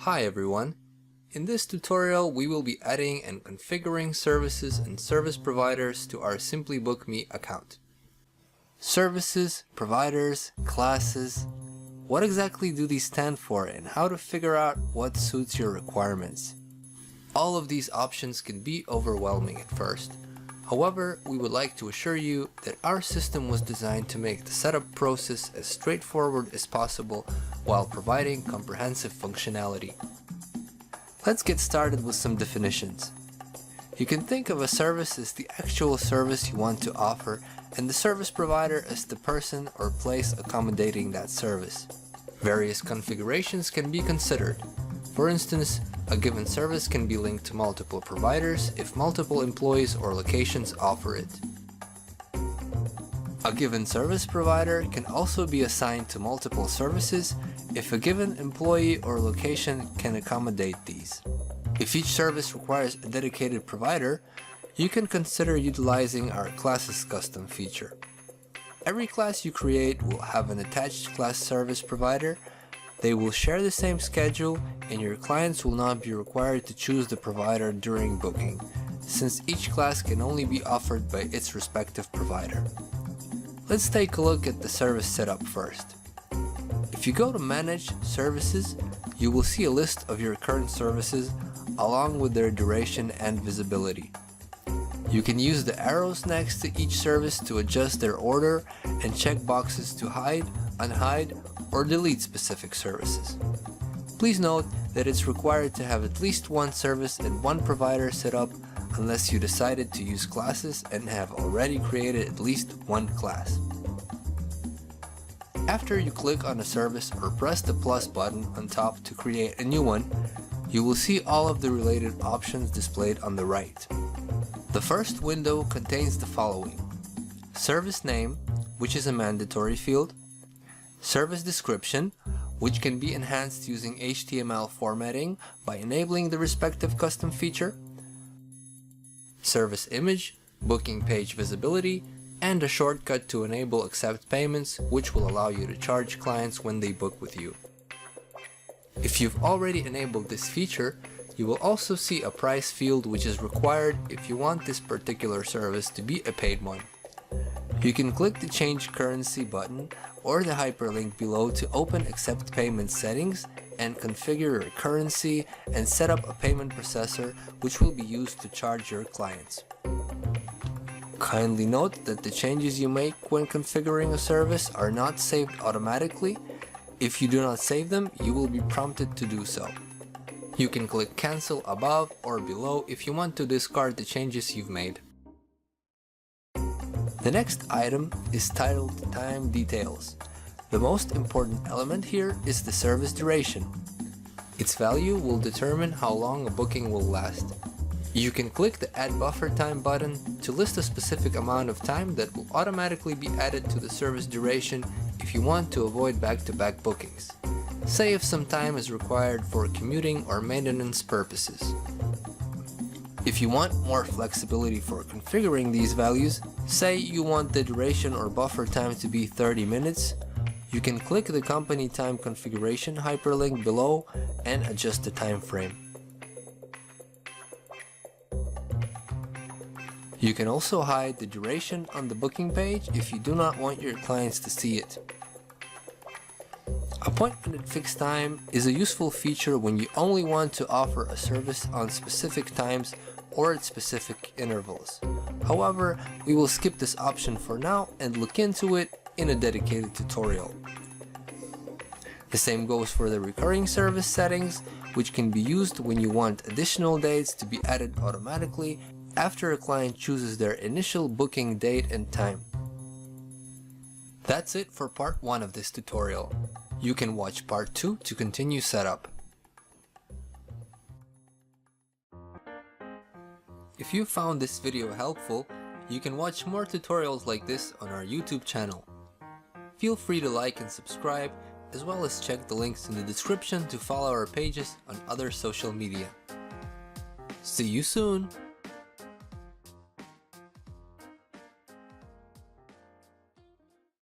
Hi everyone! In this tutorial we will be adding and configuring services and service providers to our Simply Book Me account. Services, providers, classes, what exactly do these stand for and how to figure out what suits your requirements? All of these options can be overwhelming at first. However, we would like to assure you that our system was designed to make the setup process as straightforward as possible while providing comprehensive functionality. Let's get started with some definitions. You can think of a service as the actual service you want to offer, and the service provider as the person or place accommodating that service. Various configurations can be considered. For instance, a given service can be linked to multiple providers if multiple employees or locations offer it. A given service provider can also be assigned to multiple services if a given employee or location can accommodate these. If each service requires a dedicated provider, you can consider utilizing our classes custom feature. Every class you create will have an attached class service provider. They will share the same schedule, and your clients will not be required to choose the provider during booking, since each class can only be offered by its respective provider. Let's take a look at the service setup first. If you go to Manage Services, you will see a list of your current services along with their duration and visibility. You can use the arrows next to each service to adjust their order and check boxes to hide, unhide, or delete specific services. Please note that it's required to have at least one service and one provider set up unless you decided to use classes and have already created at least one class. After you click on a service or press the plus button on top to create a new one, you will see all of the related options displayed on the right. The first window contains the following: service name, which is a mandatory field, service description, which can be enhanced using HTML formatting by enabling the respective custom feature, service image, booking page visibility, and a shortcut to enable accept payments, which will allow you to charge clients when they book with you. If you've already enabled this feature, you will also see a price field which is required if you want this particular service to be a paid one. You can click the Change Currency button or the hyperlink below to open Accept Payment settings and configure your currency and set up a payment processor which will be used to charge your clients. Kindly note that the changes you make when configuring a service are not saved automatically. If you do not save them, you will be prompted to do so. You can click Cancel above or below if you want to discard the changes you've made. The next item is titled Time Details. The most important element here is the service duration. Its value will determine how long a booking will last. You can click the Add Buffer Time button to list a specific amount of time that will automatically be added to the service duration if you want to avoid back-to-back bookings. Say if some time is required for commuting or maintenance purposes. If you want more flexibility for configuring these values, say you want the duration or buffer time to be 30 minutes, you can click the company time configuration hyperlink below and adjust the time frame. You can also hide the duration on the booking page if you do not want your clients to see it. Appointment at fixed time is a useful feature when you only want to offer a service on specific times or at specific intervals. However, we will skip this option for now and look into it in a dedicated tutorial. The same goes for the recurring service settings, which can be used when you want additional dates to be added automatically after a client chooses their initial booking date and time. That's it for part 1 of this tutorial. You can watch part 2 to continue setup. If you found this video helpful, you can watch more tutorials like this on our YouTube channel. Feel free to like and subscribe, as well as check the links in the description to follow our pages on other social media. See you soon!